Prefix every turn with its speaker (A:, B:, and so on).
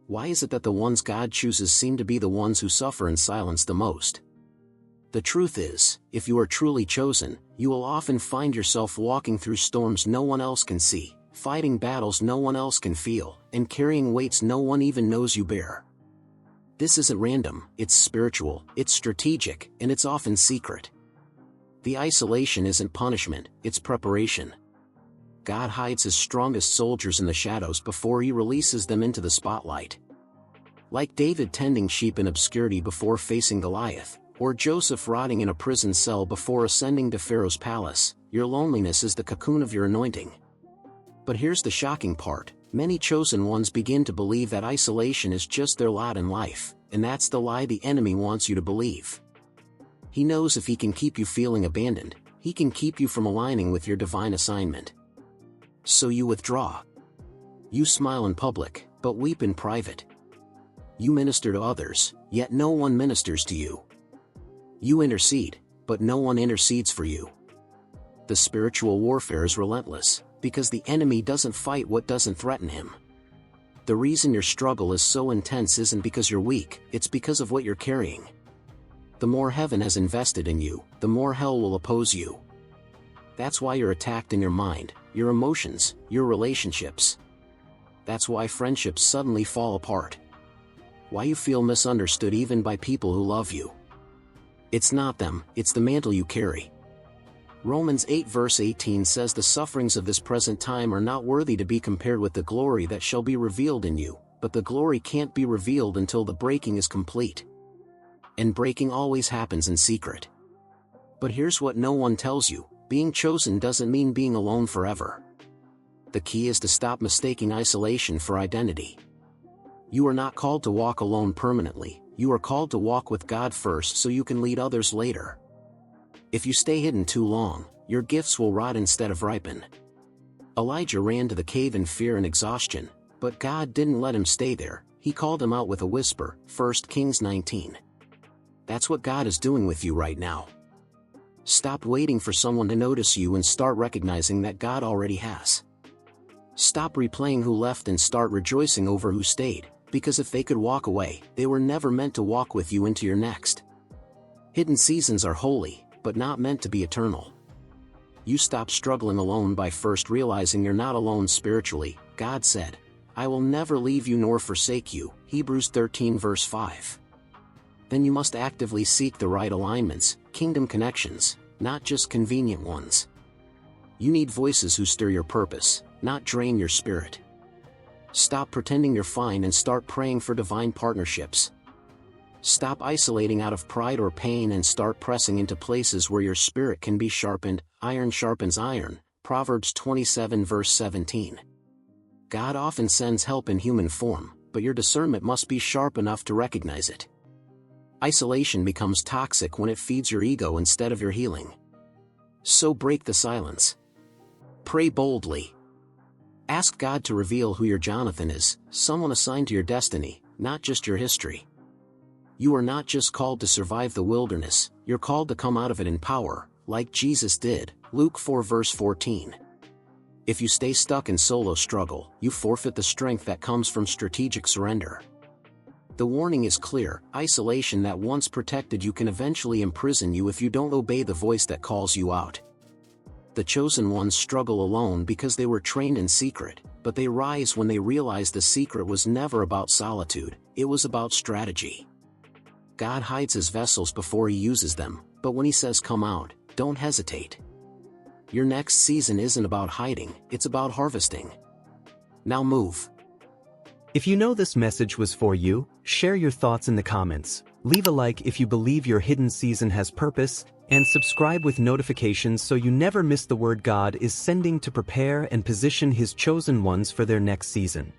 A: Why is it that the ones God chooses seem to be the ones who suffer in silence the most? The truth is, if you are truly chosen, you will often find yourself walking through storms no one else can see, fighting battles no one else can feel, and carrying weights no one even knows you bear. This isn't random, it's spiritual, it's strategic, and it's often secret. The isolation isn't punishment, it's preparation. God hides his strongest soldiers in the shadows before he releases them into the spotlight. Like David tending sheep in obscurity before facing Goliath, or Joseph rotting in a prison cell before ascending to Pharaoh's palace, your loneliness is the cocoon of your anointing. But here's the shocking part, many chosen ones begin to believe that isolation is just their lot in life, and that's the lie the enemy wants you to believe. He knows if he can keep you feeling abandoned, he can keep you from aligning with your divine assignment. So you withdraw. You smile in public, but weep in private. You minister to others, yet no one ministers to you. You intercede, but no one intercedes for you. The spiritual warfare is relentless, because the enemy doesn't fight what doesn't threaten him. The reason your struggle is so intense isn't because you're weak, it's because of what you're carrying. The more heaven has invested in you, the more hell will oppose you. That's why you're attacked in your mind, your emotions, your relationships. That's why friendships suddenly fall apart. Why you feel misunderstood even by people who love you. It's not them, it's the mantle you carry. Romans 8 verse 18 says the sufferings of this present time are not worthy to be compared with the glory that shall be revealed in you, but the glory can't be revealed until the breaking is complete. And breaking always happens in secret. But here's what no one tells you, being chosen doesn't mean being alone forever. The key is to stop mistaking isolation for identity. You are not called to walk alone permanently, you are called to walk with God first so you can lead others later. If you stay hidden too long, your gifts will rot instead of ripen. Elijah ran to the cave in fear and exhaustion, but God didn't let him stay there, he called him out with a whisper, 1 Kings 19. That's what God is doing with you right now. Stop waiting for someone to notice you and start recognizing that God already has. Stop replaying who left and start rejoicing over who stayed, because if they could walk away, they were never meant to walk with you into your next. Hidden seasons are holy, but not meant to be eternal. You stop struggling alone by first realizing you're not alone spiritually. God said, I will never leave you nor forsake you, Hebrews 13 verse 5. Then you must actively seek the right alignments, kingdom connections, not just convenient ones. You need voices who stir your purpose, not drain your spirit. Stop pretending you're fine and start praying for divine partnerships. Stop isolating out of pride or pain and start pressing into places where your spirit can be sharpened. Iron sharpens iron, Proverbs 27 verse 17. God often sends help in human form, but your discernment must be sharp enough to recognize it. Isolation becomes toxic when it feeds your ego instead of your healing. So break the silence. Pray boldly. Ask God to reveal who your Jonathan is, someone assigned to your destiny, not just your history. You are not just called to survive the wilderness, you're called to come out of it in power, like Jesus did, Luke 4 verse 14. If you stay stuck in solo struggle, you forfeit the strength that comes from strategic surrender. The warning is clear, isolation that once protected you can eventually imprison you if you don't obey the voice that calls you out. The chosen ones struggle alone because they were trained in secret, but they rise when they realize the secret was never about solitude, it was about strategy. God hides his vessels before he uses them, but when he says come out, don't hesitate. Your next season isn't about hiding, it's about harvesting. Now move.
B: If you know this message was for you, share your thoughts in the comments, leave a like if you believe your hidden season has purpose, and subscribe with notifications so you never miss the word God is sending to prepare and position his chosen ones for their next season.